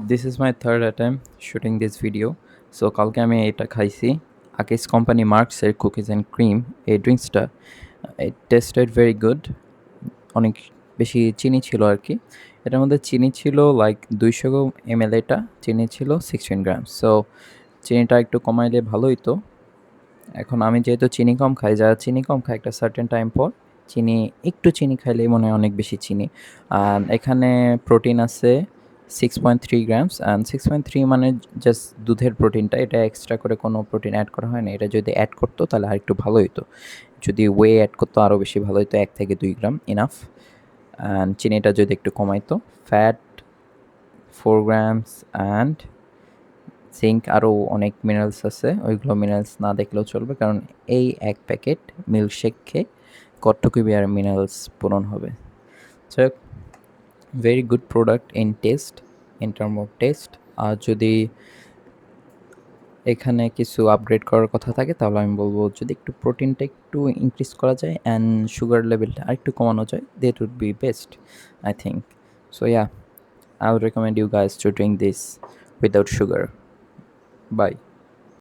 This is my third attempt shooting this video. So কালকে আমি এটা খাইছি, আকিস কোম্পানি মার্কসের কুকিজ অ্যান্ড ক্রিম। এই ড্রিঙ্কসটা ইট টেস্টেড ভেরি গুড। অনেক বেশি চিনি ছিল আর কি। এটার মধ্যে চিনি ছিল লাইক 200 ml, এটা চিনি ছিল 16 গ্রাম। সো চিনিটা একটু কমাইলে ভালো হইতো। এখন আমি যেহেতু চিনি কম খাই, যারা চিনি কম খায় একটা সার্টেন টাইম পর চিনি, একটু চিনি খাইলেই মনে হয় অনেক বেশি চিনি। এখানে প্রোটিন আছে 6.3 গ্রামস, অ্যান্ড 6.3 মানে জাস্ট দুধের প্রোটিনটা, এটা এক্সট্রা করে কোনো প্রোটিন অ্যাড করা হয় না। এটা যদি অ্যাড করতো তাহলে আর একটু ভালো হতো। যদি ওয়ে অ্যাড করতো আরও বেশি ভালো হতো, 1 থেকে 2 গ্রাম ইনাফ। অ্যান্ড চিনিটা যদি একটু কমাইতো, ফ্যাট 4 গ্রামস, অ্যান্ড জিঙ্ক আরও অনেক মিনারেলস আছে, ওইগুলো মিনারেলস না দেখলেও চলবে, কারণ এই এক প্যাকেট মিল্কশেক খেয়ে কটটুকুবি আর মিনারেলস পূরণ হবে। So very good product in taste, in term of taste. আর যদি এখানে কিছু আপগ্রেড করার কথা থাকে তাহলে আমি বলবো যদি একটু প্রোটিনটা একটু ইনক্রিজ করা যায় অ্যান্ড সুগার লেভেলটা আরেকটু কমানো যায়, that would be best, I think. So yeah, I would recommend you guys to drink this without sugar. Bye.